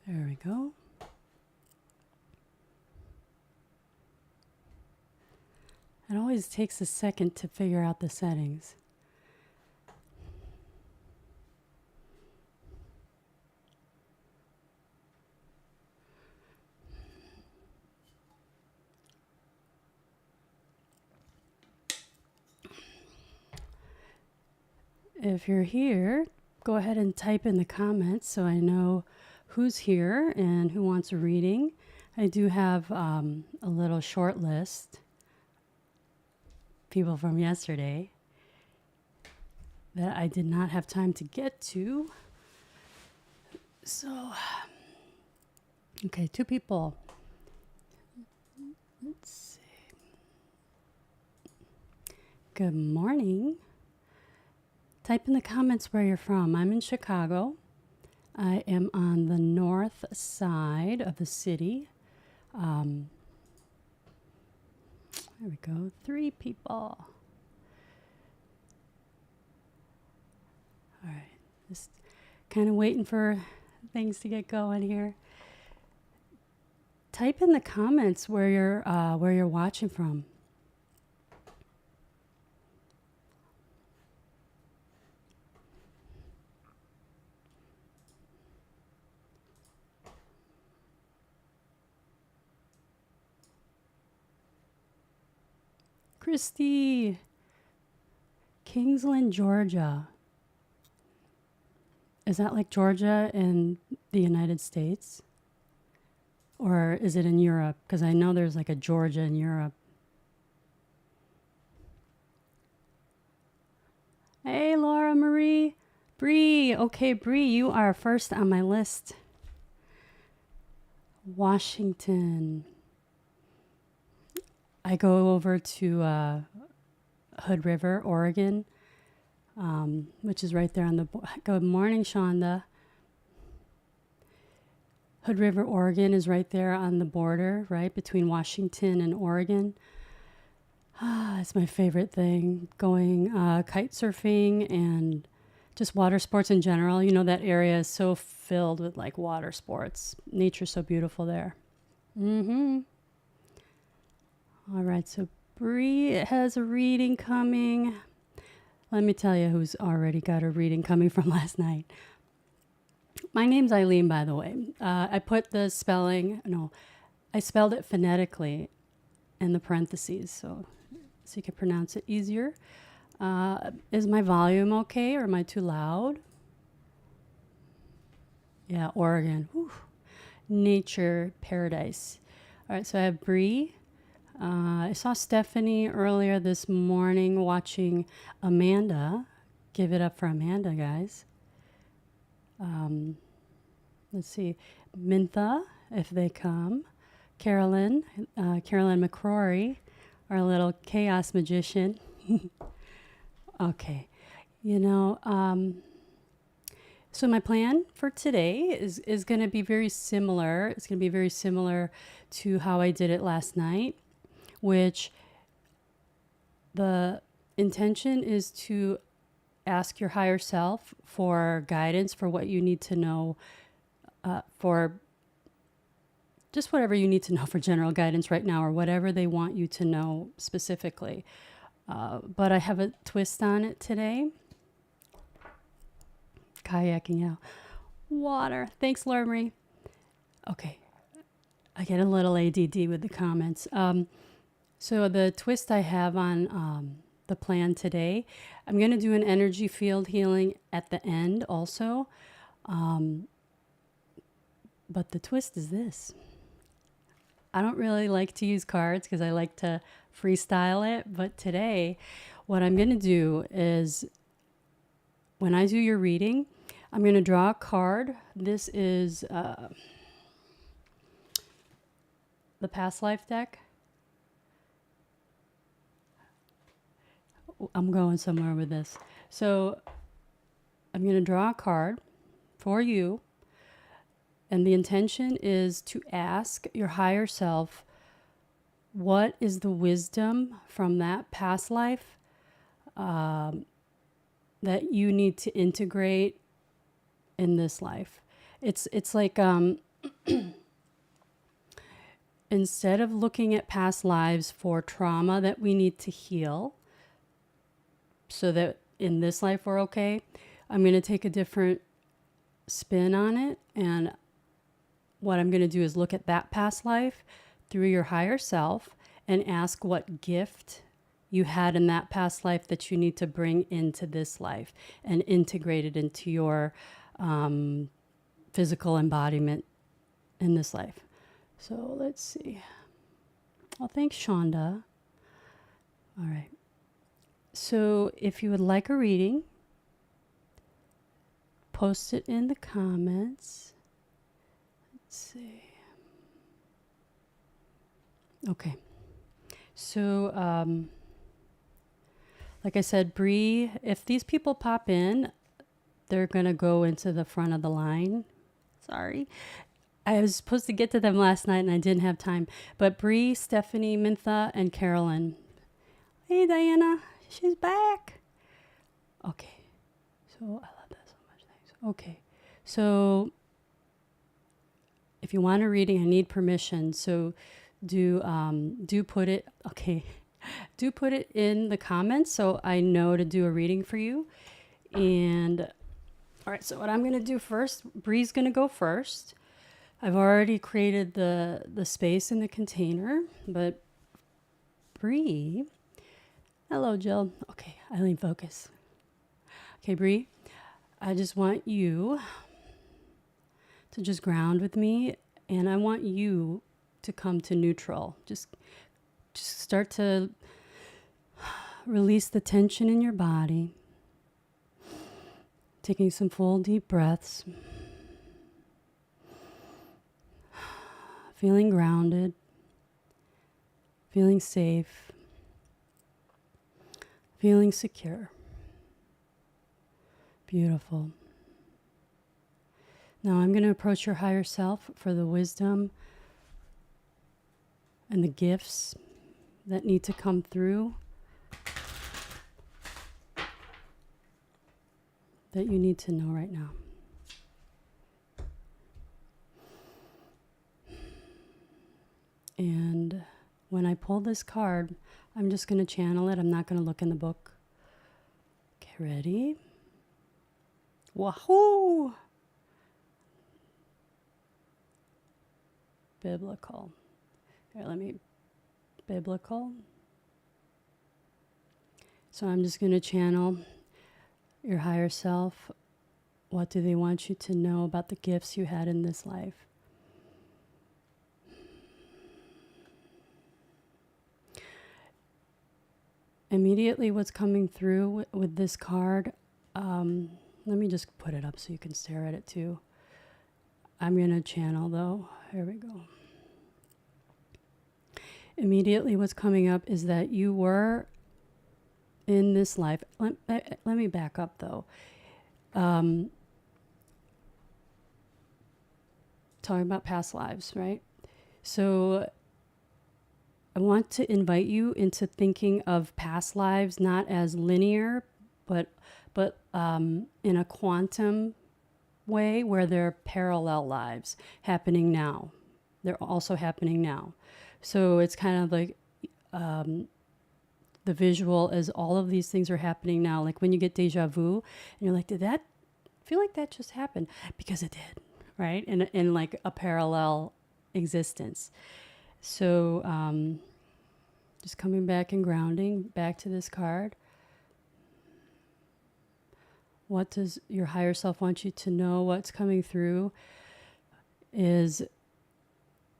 There we go. It always takes a second to figure out the settings. If you're here, go ahead and type in the comments so I know who's here and who wants a reading. I do have a little short list, people from yesterday, that I did not have time to get to. So, okay, 2 people. Let's see. Good morning. Type in the comments where you're from. I'm in Chicago. I am on the north side of the city. There we go. 3 people. All right. Just kind of waiting for things to get going here. Type in the comments where you're watching from. Christy, Kingsland, Georgia. Is that like Georgia in the United States? Or is it in Europe? Because I know there's like a Georgia in Europe. Hey, Laura Marie. Bree. Okay, Bree, you are first on my list. Washington. I go over to Hood River, Oregon, which is right there on the... Good morning, Shonda. Hood River, Oregon is right there on the border, right, between Washington and Oregon. It's my favorite thing, going kite surfing and just water sports in general. You know, that area is so filled with like water sports. Nature's so beautiful there. Mm-hmm. All right, so Bree has a reading coming. Let me tell you who's already got a reading coming from last night. My name's Eileen, by the way. I put the spelling, no, I spelled it phonetically in the parentheses so you can pronounce it easier. Is my volume okay or am I too loud? Yeah, Oregon. Whew. Nature paradise. All right, so I have Bree. I saw Stephanie earlier this morning watching Amanda. Give it up for Amanda, guys. Let's see. Mintha, if they come. Carolyn McCrory, our little chaos magician. Okay. You know, so my plan for today is going to be very similar. It's going to be very similar to how I did it last night, which the intention is to ask your higher self for guidance for what you need to know, for just whatever you need to know for general guidance right now, or whatever they want you to know specifically. But I have a twist on it today. Kayaking out. Water. Thanks, Laura Marie. Okay. I get a little ADD with the comments. So the twist I have on the plan today, I'm going to do an energy field healing at the end also. But the twist is this. I don't really like to use cards because I like to freestyle it. But today, what I'm going to do is when I do your reading, I'm going to draw a card. This is the past life deck. I'm going somewhere with this. So I'm going to draw a card for you. And the intention is to ask your higher self, what is the wisdom from that past life that you need to integrate in this life? It's like Instead of looking at past lives for trauma that we need to heal so that in this life we're okay, I'm going to take a different spin on it. And what I'm going to do is look at that past life through your higher self and ask what gift you had in that past life that you need to bring into this life and integrate it into your physical embodiment in this life. So let's see. Well, thanks, Shonda. All right. So if you would like a reading, post it in the comments. Let's see. Okay. So, like I said, Bree, if these people pop in, they're going to go into the front of the line. Sorry. I was supposed to get to them last night and I didn't have time. But Bree, Stephanie, Mintha, and Carolyn. Hey, Diana. She's back. Okay. So, I love that so much. Thanks. Okay. So, if you want a reading, I need permission. So, do put it, okay. Do put it in the comments so I know to do a reading for you. And, all right. So, what I'm going to do first, Bree's going to go first. I've already created the space in the container, but Bree, hello, Jill. Okay, Eileen, focus. Okay, Bree, I just want you to just ground with me, and I want you to come to neutral. Just start to release the tension in your body, taking some full deep breaths. Feeling grounded, feeling safe, feeling secure. Beautiful. Now I'm going to approach your higher self for the wisdom and the gifts that need to come through, that you need to know right now. And when I pull this card, I'm just going to channel it. I'm not going to look in the book. Okay, ready? Wahoo! Biblical. Here, biblical. So I'm just going to channel your higher self. What do they want you to know about the gifts you had in this life? Immediately what's coming through with this card, let me just put it up so you can stare at it too. I'm going to channel though. Here we go. Immediately what's coming up is that you were in this life. Let me back up though. Talking about past lives, right? So I want to invite you into thinking of past lives not as linear, but in a quantum way where they're parallel lives happening now. They're also happening now. So it's kind of like the visual as all of these things are happening now. Like when you get deja vu and you're like, did that feel like that just happened? Because it did, right? In like a parallel existence. So just coming back and grounding back to this card. What does your higher self want you to know? What's coming through is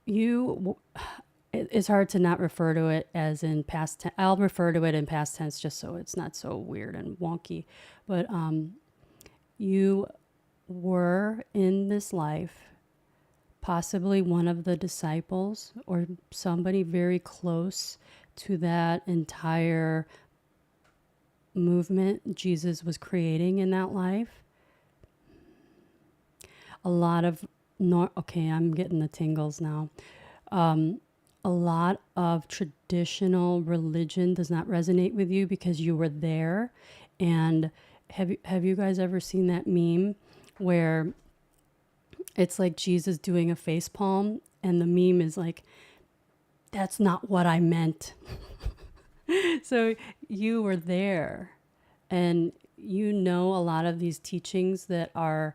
it's hard to not refer to it as in past tense. I'll refer to it in past tense just so it's not so weird and wonky. But you were in this life possibly one of the disciples or somebody very close to that entire movement Jesus was creating in that life. A lot of, okay, I'm getting the tingles now. A lot of traditional religion does not resonate with you because you were there. And have you guys ever seen that meme where It's like Jesus doing a face palm, and the meme is like, that's not what I meant. So you were there, and you know a lot of these teachings that are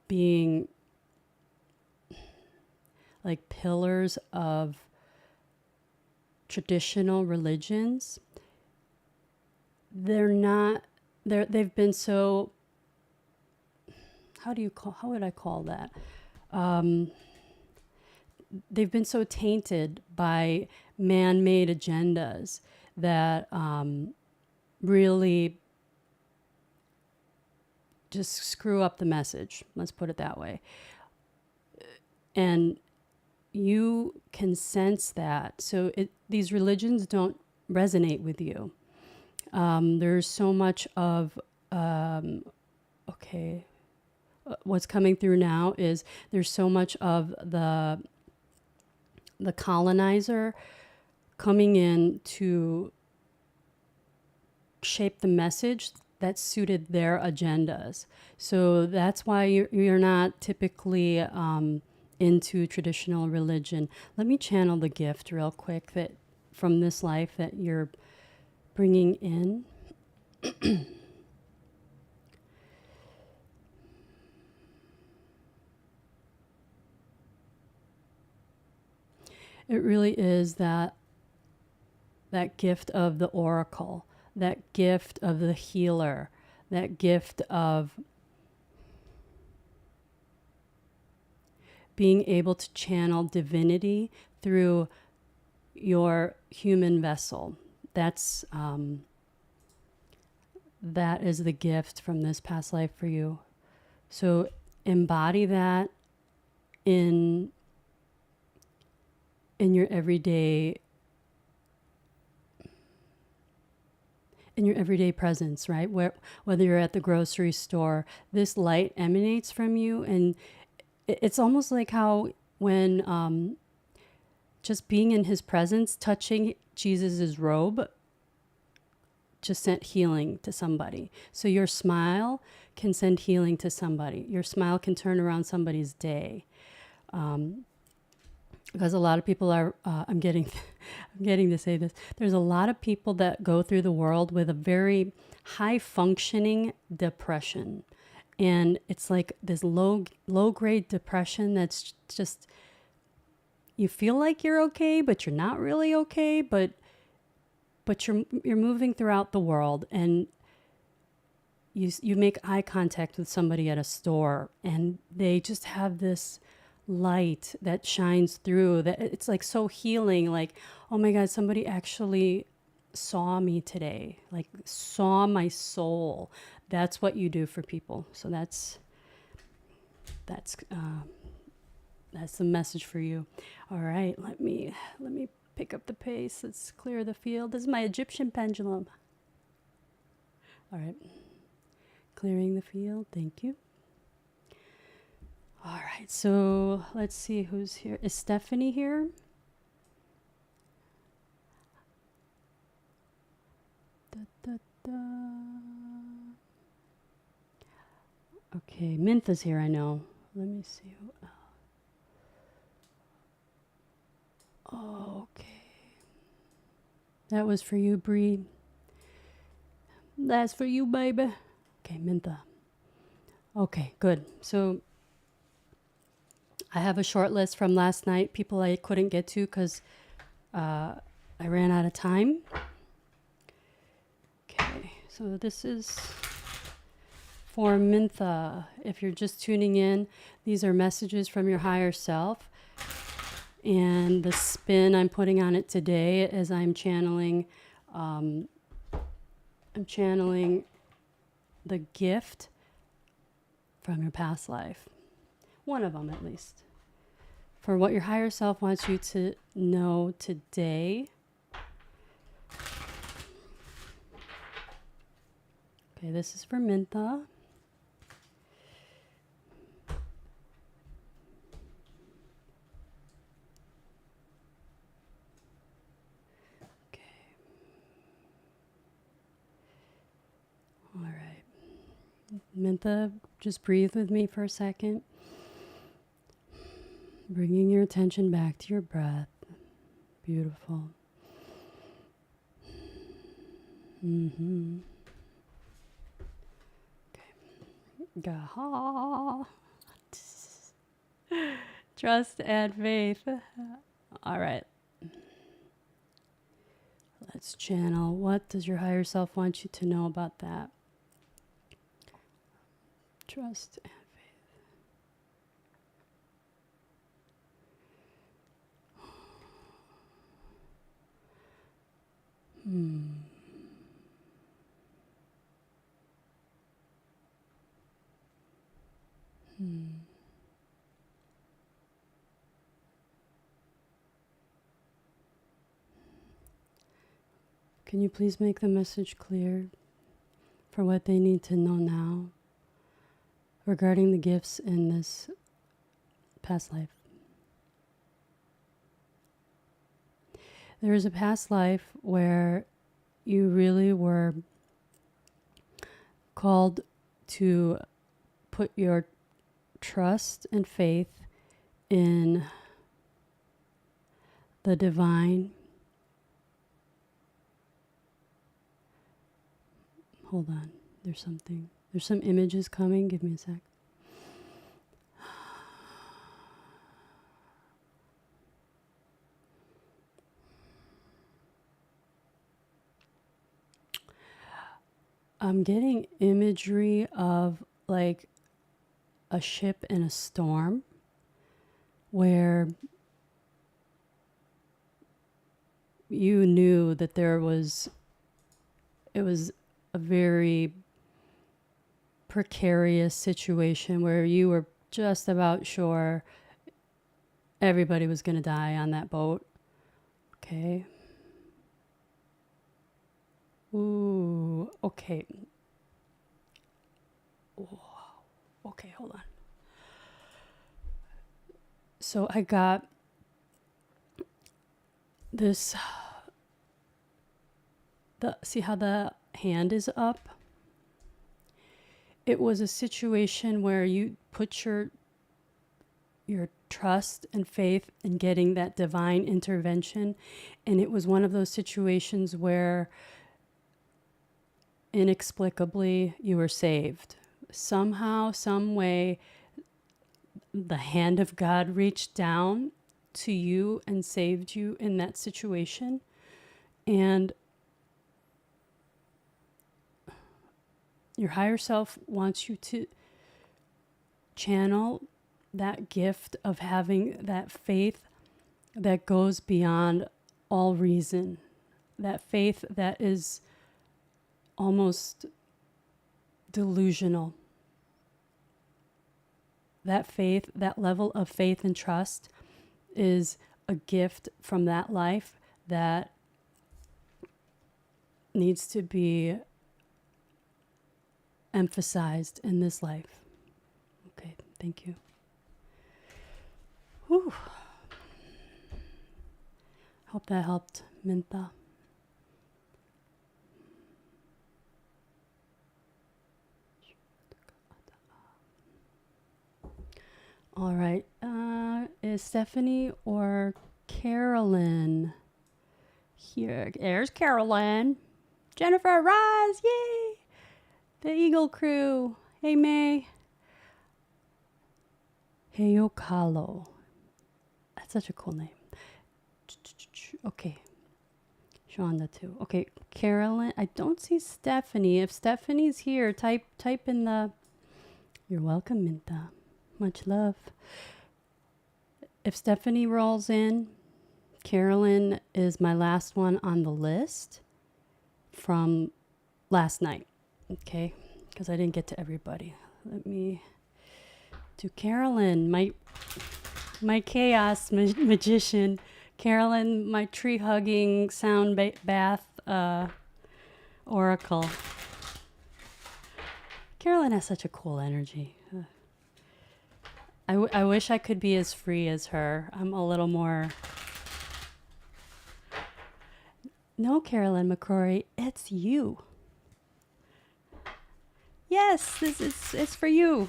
being like pillars of traditional religions. They're not, they've been so, how would I call that? They've been so tainted by man-made agendas that really just screw up the message. Let's put it that way. And you can sense that. So these religions don't resonate with you. There's so much of, okay, what's coming through now is there's so much of the colonizer coming in to shape the message that suited their agendas. So that's why you're not typically into traditional religion. Let me channel the gift real quick that from this life that you're bringing in. It really is that gift of the oracle, that gift of the healer, that gift of being able to channel divinity through your human vessel. That's that is the gift from this past life for you. So embody that in your everyday presence, right? Whether you're at the grocery store, this light emanates from you, and it's almost like how when just being in his presence, touching Jesus's robe, just sent healing to somebody. So your smile can send healing to somebody. Your smile can turn around somebody's day. Because a lot of people are, I'm getting to say this. There's a lot of people that go through the world with a very high functioning depression. And it's like this low grade depression that's just, you feel like you're okay, but you're not really okay, but you're moving throughout the world, and you make eye contact with somebody at a store, and they just have this light that shines through, that it's like so healing, like, oh my God, somebody actually saw me today, like saw my soul. That's what you do for people. So that's the message for you. All right, let me pick up the pace. Let's clear the field. This is my Egyptian pendulum. All right, clearing the field. Thank you. All right, so let's see who's here. Is Stephanie here? Da, da, da. Okay, Mintha's here, I know. Let me see who else. Oh, okay. That was for you, Bree. That's for you, baby. Okay, Mintha. Okay, good. So I have a short list from last night, people I couldn't get to because I ran out of time. Okay, so this is for Mintha. If you're just tuning in, these are messages from your higher self. And the spin I'm putting on it today is I'm channeling the gift from your past life. One of them, at least. For what your higher self wants you to know today. Okay, this is for Mintha. Okay. All right. Mintha, just breathe with me for a second. Bringing your attention back to your breath. Beautiful. Mm-hmm. Okay. Gaha. Trust and faith. All right. Let's channel. What does your higher self want you to know about that? Trust and faith. Can you please make the message clear for what they need to know now regarding the gifts in this past life? There is a past life where you really were called to put your trust and faith in the divine. Hold on. There's some images coming. Give me a sec. I'm getting imagery of like a ship in a storm where you knew that it was a very precarious situation where you were just about sure everybody was going to die on that boat. Okay. Ooh, okay. Whoa. Okay, hold on. So I got this, see how the hand is up? It was a situation where you put your trust and faith in getting that divine intervention. And it was one of those situations where inexplicably you were saved. Somehow, some way, the hand of God reached down to you and saved you in that situation. And your higher self wants you to channel that gift of having that faith that goes beyond all reason. That faith that is almost delusional. That faith, that level of faith and trust is a gift from that life that needs to be emphasized in this life. Okay, thank you. Whew. Hope that helped, Mintha. All right. Is Stephanie or Carolyn here? There's Carolyn. Jennifer, rise. Yay. The Eagle Crew. Hey, May. Hey, Okalo. That's such a cool name. Okay. Shonda, too. Okay, Carolyn. I don't see Stephanie. If Stephanie's here, type in the... You're welcome, Mintha. Much love. If Stephanie rolls in, Carolyn is my last one on the list from last night. Okay, because I didn't get to everybody. Let me do Carolyn, my chaos magician. Carolyn, my tree hugging sound bath oracle. Carolyn has such a cool energy. I wish I could be as free as her. I'm a little more... No, Carolyn McCrory, it's you. Yes, this is it's for you.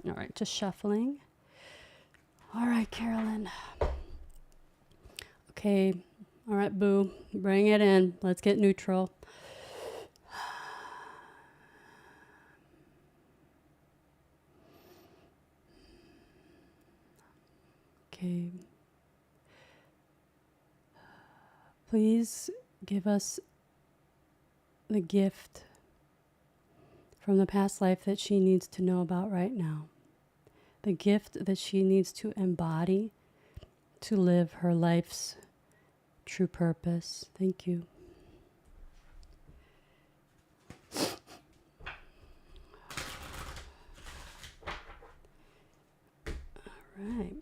All right, just shuffling. All right, Carolyn. Okay. All right, boo. Bring it in. Let's get neutral. Okay. Please give us the gift from the past life that she needs to know about right now. The gift that she needs to embody to live her life's true purpose. Thank you. Right.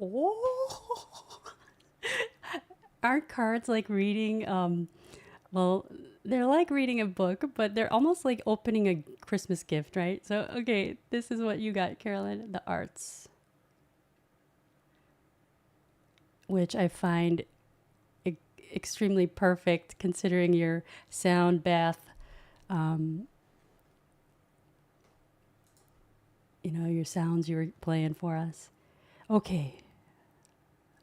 Oh, aren't cards like reading? Well, they're like reading a book, but they're almost like opening a Christmas gift, right? So, okay, this is what you got, Carolyn. The arts, which I find extremely perfect considering your sound bath. Um, your sounds you were playing for us. Okay,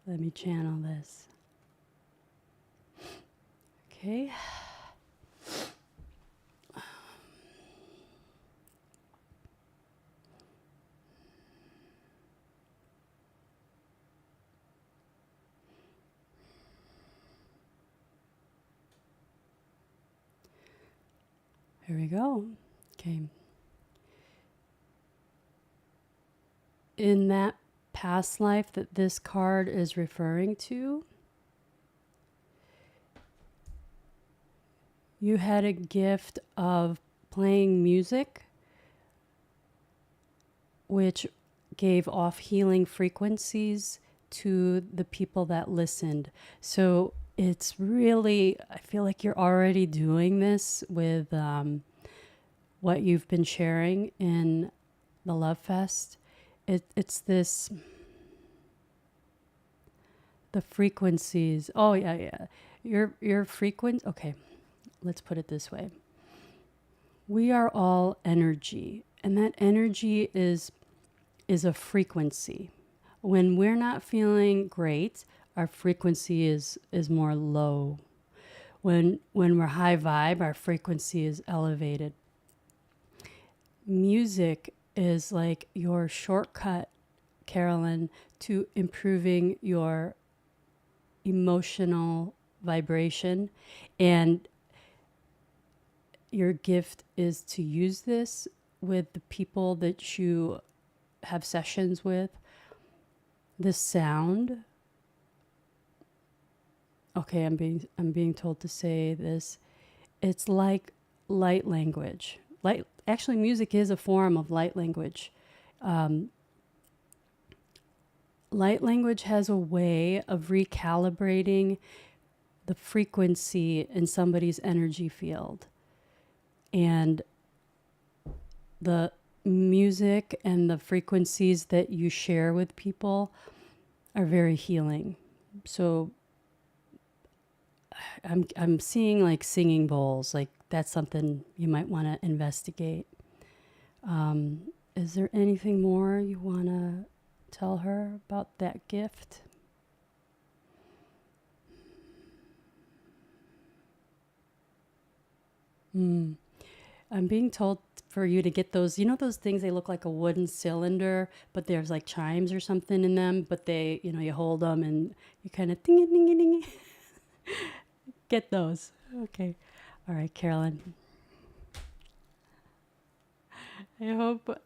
let me channel this. Okay. Here we go. Okay. In that past life that this card is referring to, you had a gift of playing music, which gave off healing frequencies to the people that listened. So it's really, I feel like you're already doing this with what you've been sharing in the Love Fest. It's this, the frequencies. Oh, yeah, yeah. Your frequency. Okay, let's put it this way. We are all energy, and that energy is a frequency. When we're not feeling great, our frequency is more low. When we're high vibe, our frequency is elevated. Music is like your shortcut, Carolyn, to improving your emotional vibration. And your gift is to use this with the people that you have sessions with. The sound. Okay, I'm being told to say this. It's like light language. Actually, music is a form of light language. Um, Light language has a way of recalibrating the frequency in somebody's energy field. And the music and the frequencies that you share with people are very healing. So I'm seeing like singing bowls, like that's something you might want to investigate. Is there anything more you want to tell her about that gift? Mm. I'm being told for you to get those, those things, they look like a wooden cylinder, but there's like chimes or something in them, but they, you hold them and you kind of ding ding ding. Get those. Okay. All right, Carolyn. I hope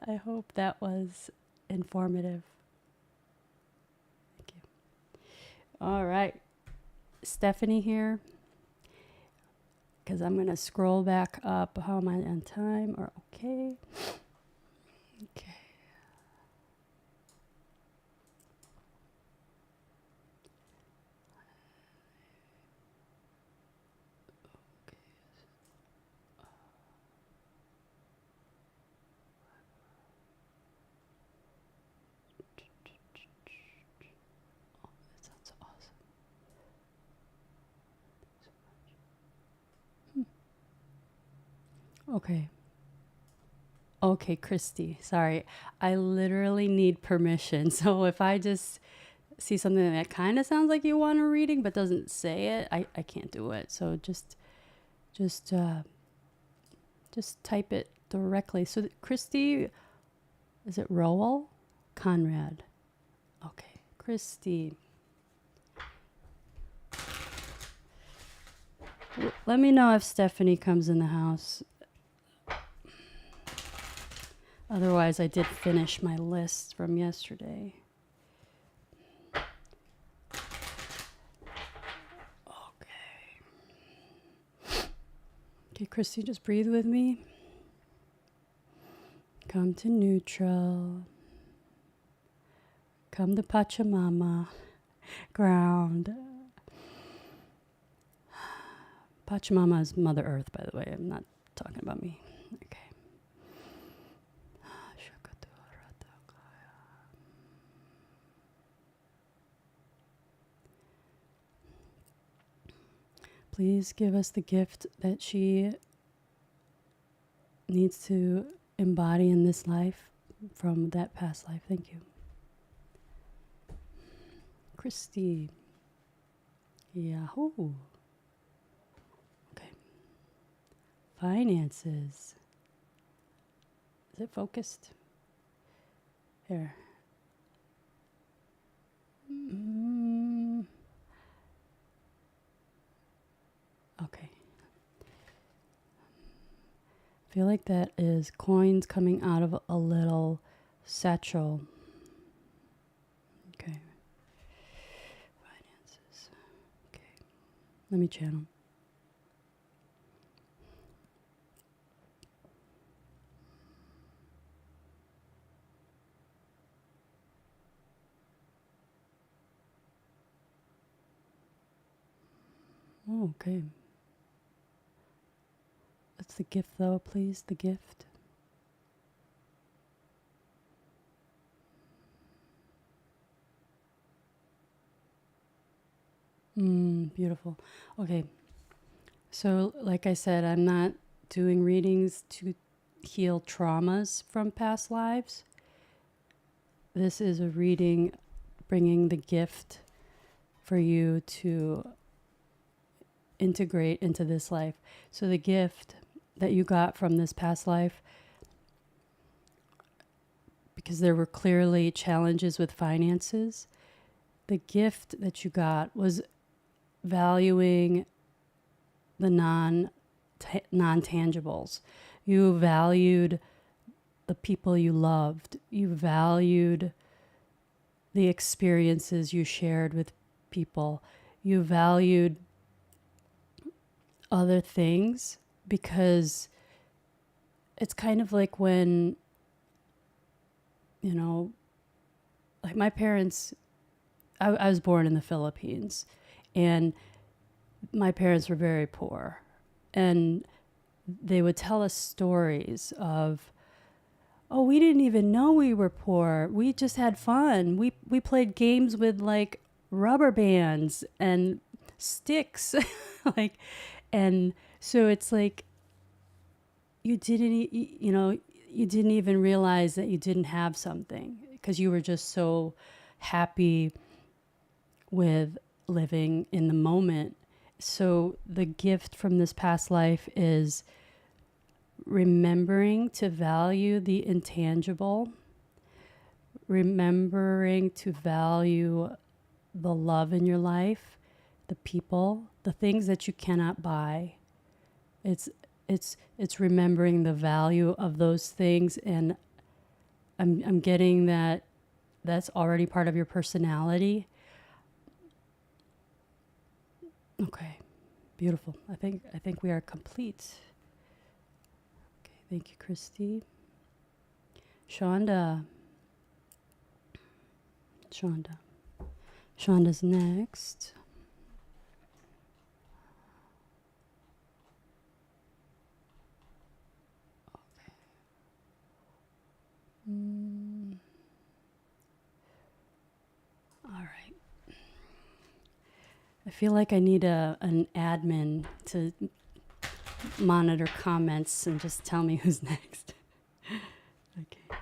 I hope that was informative. Thank you. All right. Stephanie here, because I'm going to scroll back up. How am I on time? Or okay. Okay. That sounds awesome. Okay. Okay, Christy. Sorry. I literally need permission. So if I just see something that kind of sounds like you want a reading but doesn't say it, I can't do it. So just uh just type it directly. So Christy, is it Rowell? Conrad. Okay. Christy. Let me know if Stephanie comes in the house. Otherwise, I did finish my list from yesterday. Okay. Okay, Christy, just breathe with me. Come to neutral. Come to Pachamama. Ground. Pachamama is Mother Earth, by the way. I'm not talking about me. Okay. Please give us the gift that she needs to embody in this life from that past life. Thank you. Christy. Yahoo. Okay. Finances. Is it focused? Here. Okay. I feel like that is coins coming out of a little satchel. Okay. Finances. Okay. Let me channel. Oh, okay. What's the gift, though, please? The gift. Beautiful. Okay. So, like I said, I'm not doing readings to heal traumas from past lives. This is a reading bringing the gift for you to integrate into this life. So the gift that you got from this past life, because there were clearly challenges with finances, the gift that you got was valuing the non-tangibles. You valued the people you loved. You valued the experiences you shared with people. You valued other things because it's kind of like when, like my parents, I was born in the Philippines, and my parents were very poor, and they would tell us stories of, oh, we didn't even know we were poor. We just had fun. We played games with like rubber bands and sticks, and so it's like you didn't even realize that you didn't have something because you were just so happy with living in the moment. So the gift from this past life is remembering to value the intangible, remembering to value the love in your life, the people, the things that you cannot buy. It's remembering the value of those things, and I'm getting that that's already part of your personality. Okay, beautiful. I think we are complete. Okay, thank you, Christy. Shonda's next. All right. I feel like I need an admin to monitor comments and just tell me who's next. Okay.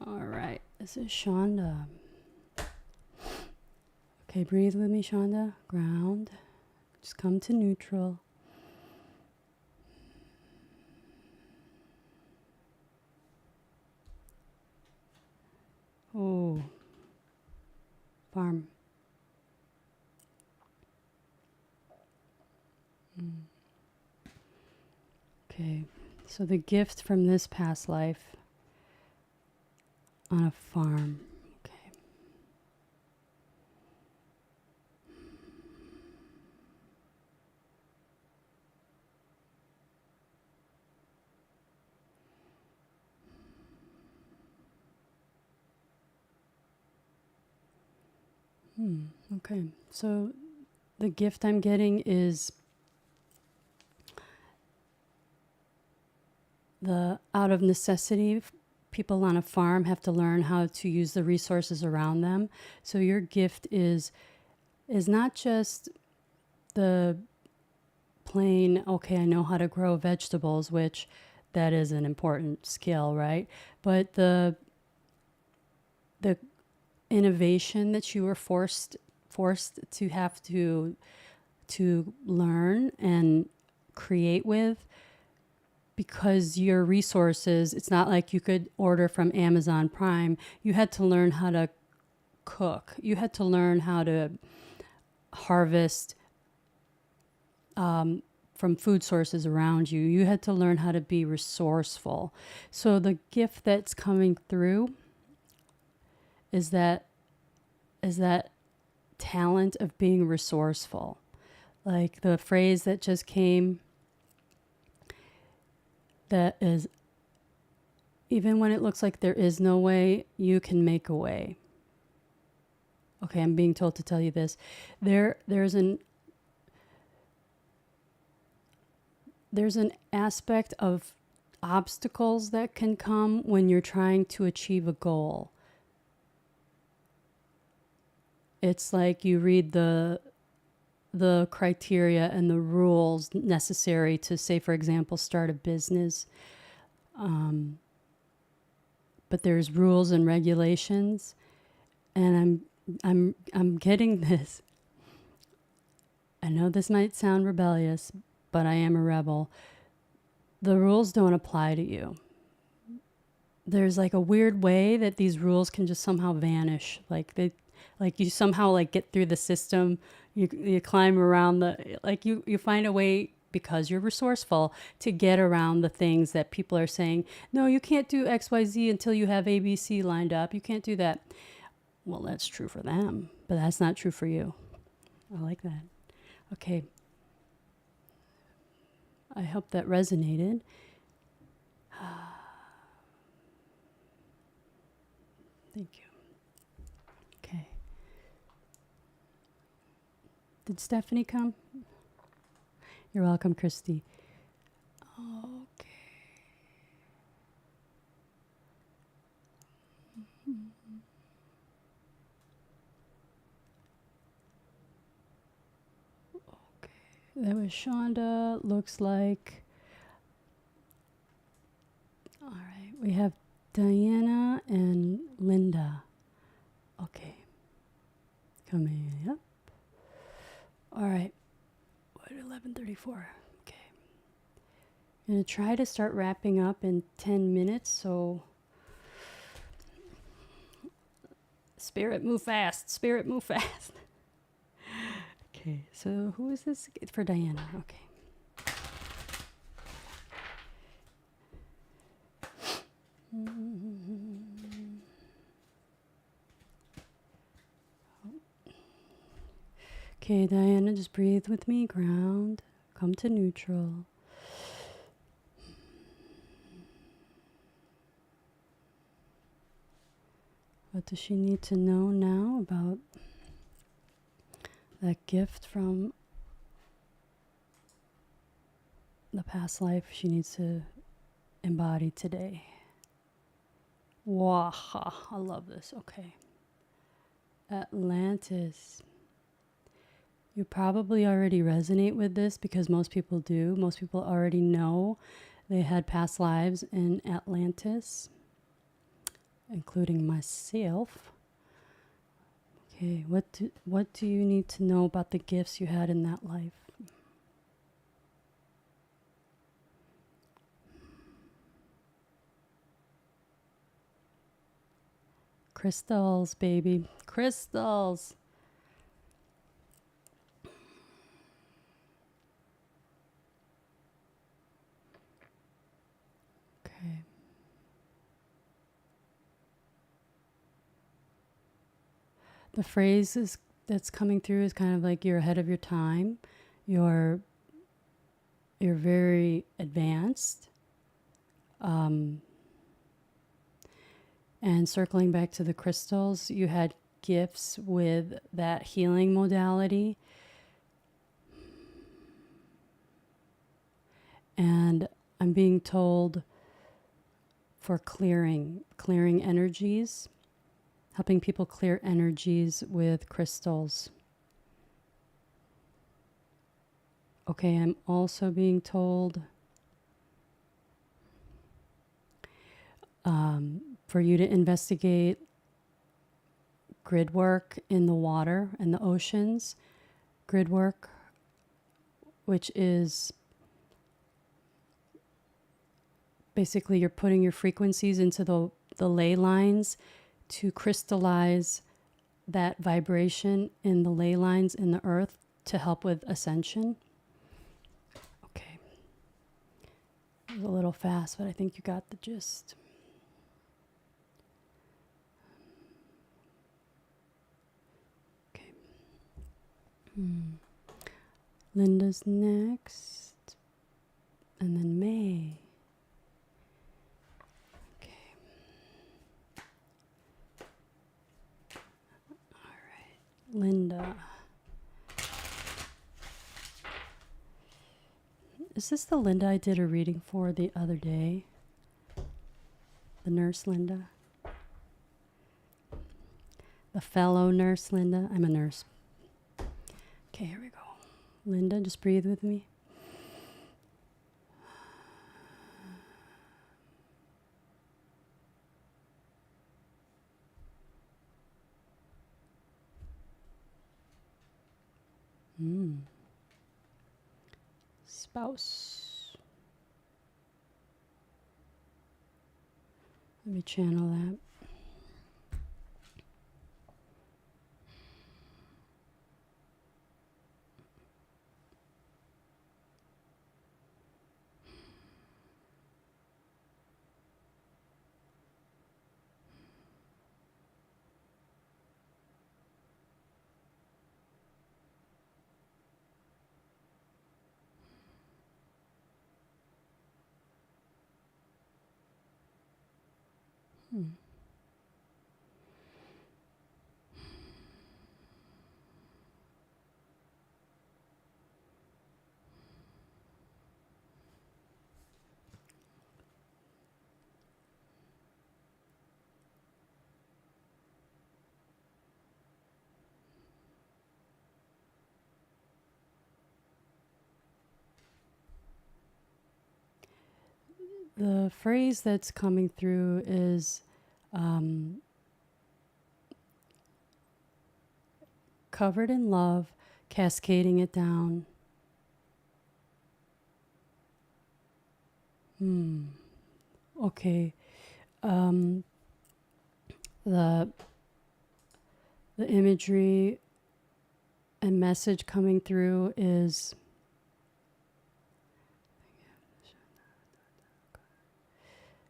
All right. This is Shonda. Okay, breathe with me, Shonda. Ground. Just come to neutral. Oh, farm. Okay, so the gift from this past life on a farm. Okay. Okay, so the gift I'm getting is the out of necessity. People on a farm have to learn how to use the resources around them. So your gift is not just the plain, okay, I know how to grow vegetables, which that is an important skill, right? But the innovation that you were forced to have to learn and create with, because your resources, it's not like you could order from Amazon Prime. You had to learn how to cook. You had to learn how to harvest from food sources around you. You had to learn how to be resourceful. So the gift that's coming through is that talent of being resourceful. Like the phrase that just came, that is, even when it looks like there is no way, you can make a way. Okay, I'm being told to tell you this. There's an aspect of obstacles that can come when you're trying to achieve a goal. It's like you read the criteria and the rules necessary to, say, for example, start a business. But there's rules and regulations, and I'm getting this. I know this might sound rebellious, but I am a rebel. The rules don't apply to you. There's like a weird way that these rules can just somehow vanish. Like you somehow like get through the system. You climb around you find a way, because you're resourceful, to get around the things that people are saying, no, you can't do XYZ until you have ABC lined up. You can't do that. Well, that's true for them, but that's not true for you. I like that. Okay. I hope that resonated. Thank you. Okay. Did Stephanie come? You're welcome, Christy. Okay. Okay. That was Shonda. Looks like. All right. We have Diana and Linda. Okay. Coming up. All right. What, 11:34. Okay. I'm going to try to start wrapping up in 10 minutes, so spirit move fast. Spirit move fast. Okay. So who is this? It's for Diana. Okay. Okay, Diana, just breathe with me. Ground. Come to neutral. What does she need to know now about that gift from the past life she needs to embody today? Waha. I love this. Okay. Atlantis. You probably already resonate with this because most people do. Most people already know they had past lives in Atlantis, including myself. Okay, what do you need to know about the gifts you had in that life? Crystals, baby. Crystals. Okay. The phrase is that's coming through is kind of like you're ahead of your time. You're you're very advanced. Um, and circling back to the crystals, you had gifts with that healing modality. And I'm being told for clearing energies, helping people clear energies with crystals. Okay, I'm also being told for you to investigate grid work in the water and the oceans. Grid work, which is basically you're putting your frequencies into the ley lines to crystallize that vibration in the ley lines in the earth to help with ascension. Okay. It was a little fast, but I think you got the gist. Okay. Linda's next. And then May. Okay. All right. Linda. Is this the Linda I did a reading for the other day? The nurse Linda? The fellow nurse Linda? I'm a nurse. Okay, here we go. Linda, just breathe with me. Spouse. Let me channel that. The phrase that's coming through is covered in love, cascading it down. Okay. Um, the the imagery and message coming through is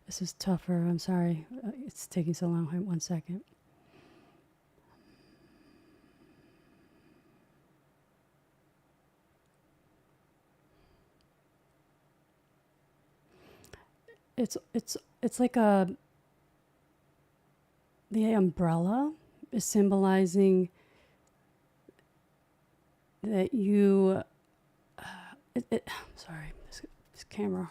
this is tougher. I'm sorry. It's taking so long. 1 second. It's like the umbrella is symbolizing that you sorry, this camera.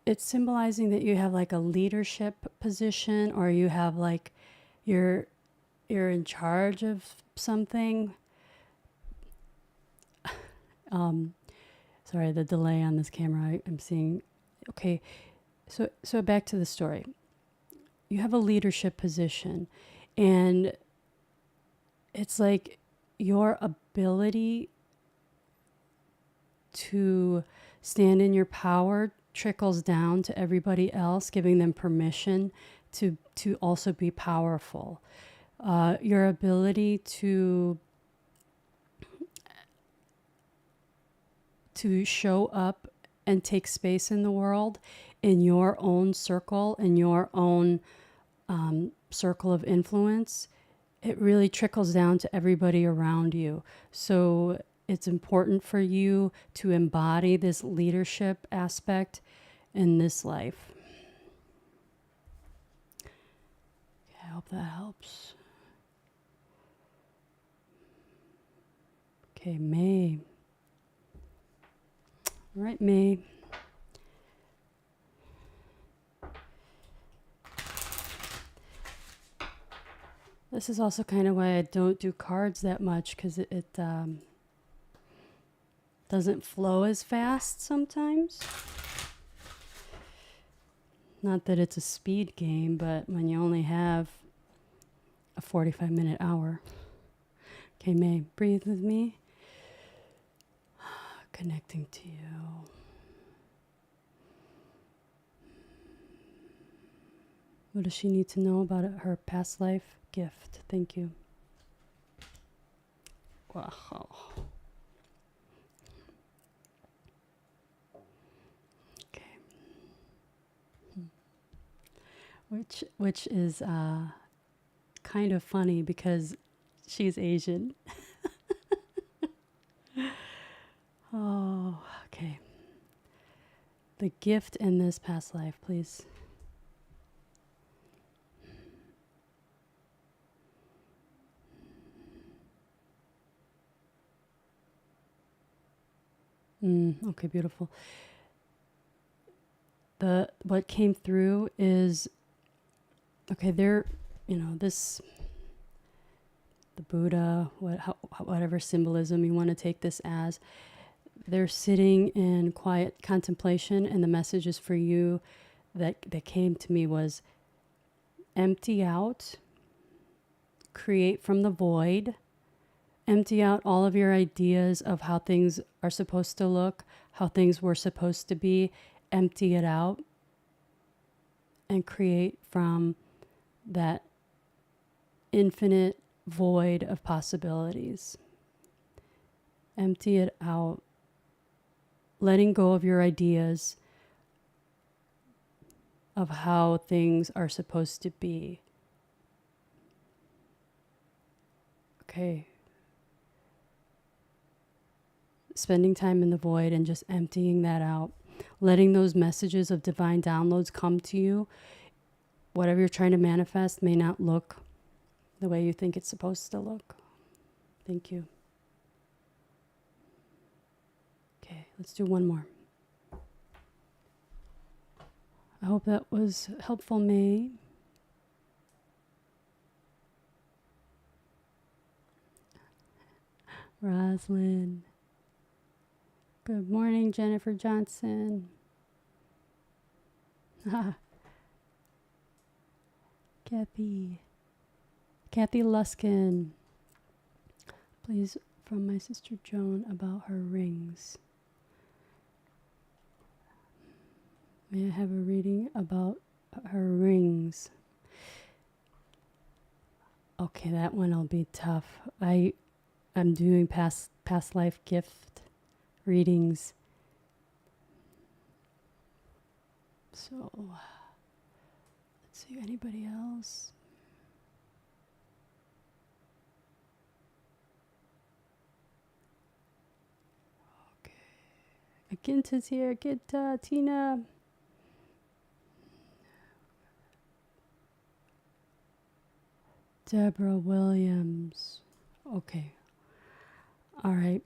It's symbolizing that you have like a leadership position, or you have like you're in charge of something. Sorry, the delay on this camera. I'm seeing. Okay, so back to the story. You have a leadership position, and it's like your ability to stand in your power trickles down to everybody else, giving them permission to also be powerful. Your ability to show up and take space in the world in your own circle, in your own circle of influence, it really trickles down to everybody around you. So it's important for you to embody this leadership aspect in this life. Okay, I hope that helps. Okay, May. All right, May. This is also kind of why I don't do cards that much, because it doesn't flow as fast sometimes. Not that it's a speed game, but when you only have a 45-minute hour. Okay, May, breathe with me. Connecting to you. What does she need to know about her past life gift? Thank you. Wow. Okay. Which is kind of funny because she's Asian. Oh, okay. The gift in this past life, please. Okay, beautiful. What came through is, okay, this, the Buddha, whatever symbolism you want to take this as, they're sitting in quiet contemplation, and the messages for you that came to me was empty out, create from the void, empty out all of your ideas of how things are supposed to look, how things were supposed to be, empty it out, and create from that infinite void of possibilities. Empty it out, letting go of your ideas of how things are supposed to be. Okay. Spending time in the void and just emptying that out, letting those messages of divine downloads come to you. Whatever you're trying to manifest may not look the way you think it's supposed to look. Thank you. Okay, let's do one more. I hope that was helpful, May. Roslyn. Good morning, Jennifer Johnson. Kathy Luskin. Please, from my sister Joan about her rings. May I have a reading about her rings? Okay, that one will be tough. I'm doing past life gift readings. So, let's see, anybody else? Okay. Aginta's here. Aginta, Tina. Deborah Williams. Okay. All right.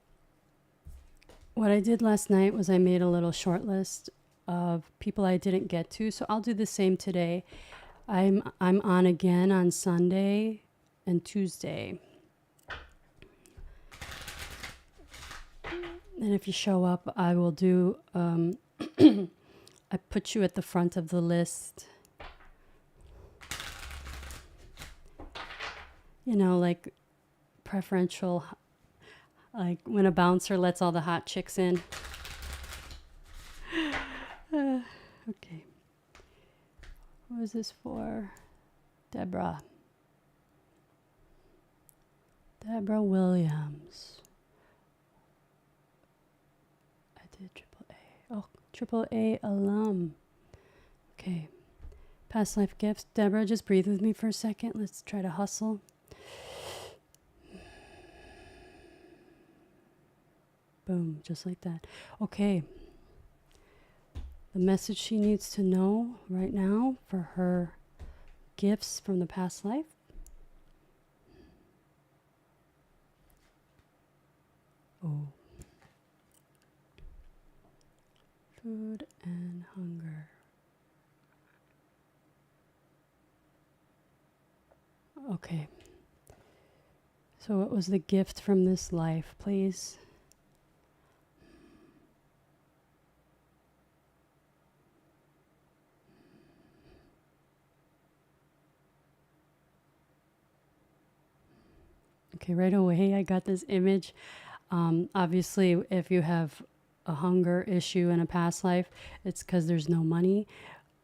What I did last night was I made a little short list of people I didn't get to, so I'll do the same today. I'm on again on Sunday and Tuesday. And if you show up, I will do, I put you at the front of the list. You know, like preferential, like when a bouncer lets all the hot chicks in. Okay. What was this for? Deborah. Deborah Williams. I did AAA. Oh, AAA alum. Okay. Past life gifts. Deborah, just breathe with me for a second. Let's try to hustle. Boom, just like that. Okay. The message she needs to know right now for her gifts from the past life. Oh. Food and hunger. Okay. So what was the gift from this life, please? Okay, right away I got this image. Obviously, if you have a hunger issue in a past life, it's because there's no money.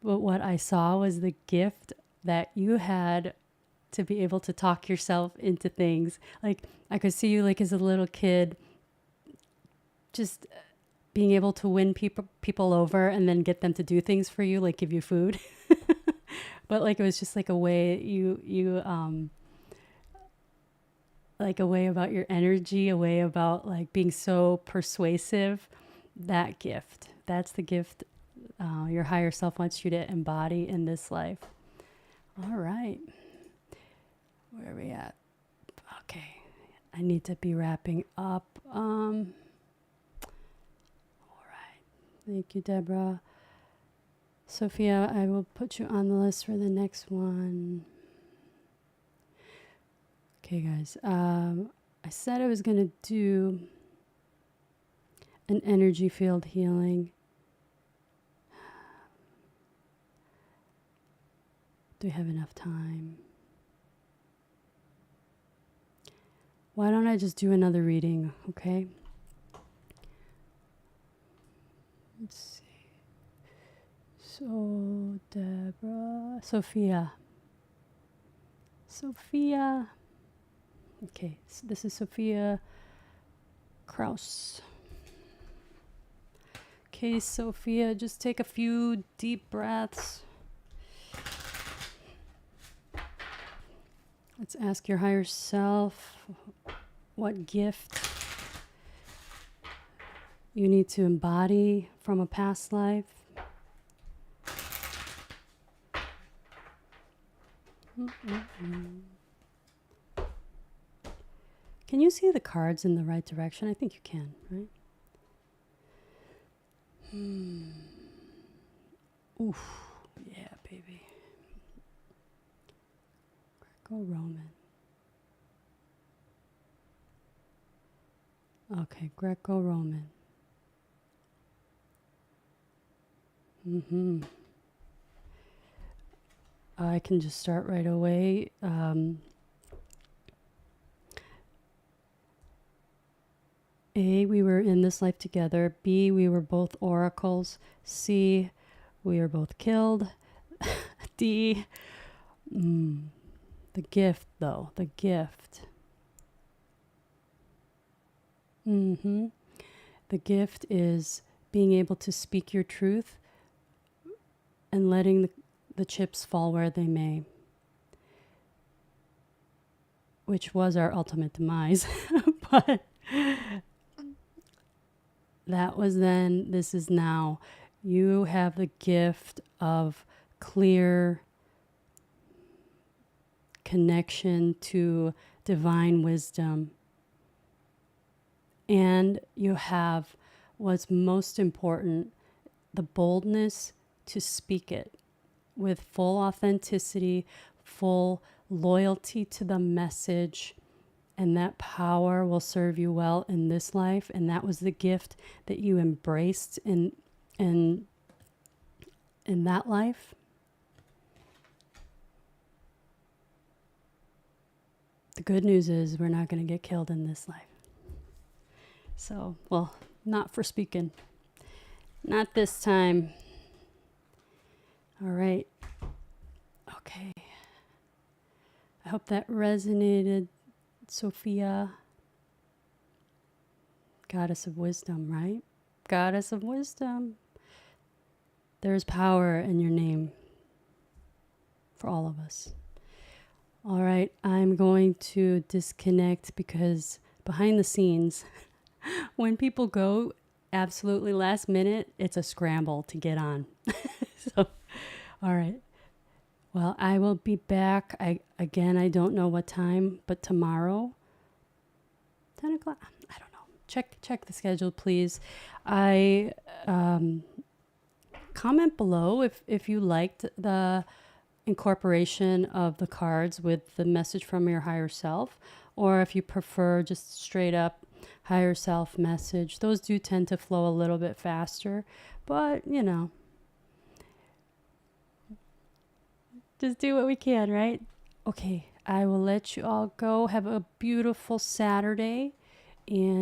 But what I saw was the gift that you had to be able to talk yourself into things. Like I could see you like as a little kid, just being able to win people over and then get them to do things for you, like give you food. But like it was just like a way you like a way about your energy, a way about like being so persuasive. That gift, that's the gift your higher self wants you to embody in this life. All right. Where are we at? Okay. I need to be wrapping up. All right. Thank you, Deborah. Sophia, I will put you on the list for the next one. Okay, guys. I said I was going to do an energy field healing. Do we have enough time? Why don't I just do another reading, okay? Let's see. So, Deborah, Sophia. Okay, so this is Sophia Kraus. Okay, Sophia, just take a few deep breaths. Let's ask your higher self what gift you need to embody from a past life. Can you see the cards in the right direction? I think you can, right? Oof, yeah, baby. Greco-Roman. Okay, Greco-Roman. I can just start right away. A, we were in this life together. B, we were both oracles. C, we were both killed. D, the gift, though. The gift. The gift is being able to speak your truth and letting the chips fall where they may, which was our ultimate demise. But that was then, this is now. You have the gift of clear connection to divine wisdom. And you have what's most important, the boldness to speak it with full authenticity, full loyalty to the message, and that power will serve you well in this life, and that was the gift that you embraced in in that life. The good news is we're not going to get killed in this life. So, well, not for speaking. Not this time. All right. Okay. I hope that resonated, Sophia. Goddess of wisdom, right? Goddess of wisdom. There's power in your name for all of us. All right, I'm going to disconnect because behind the scenes, when people go absolutely last minute, it's a scramble to get on. So, all right. Well, I will be back. I don't know what time, but tomorrow, 10 o'clock. I don't know. Check the schedule, please. I comment below if you liked the incorporation of the cards with the message from your higher self, or if you prefer just straight up higher self message. Those do tend to flow a little bit faster, but just do what we can, right? Okay, I will let you all go. Have a beautiful Saturday, and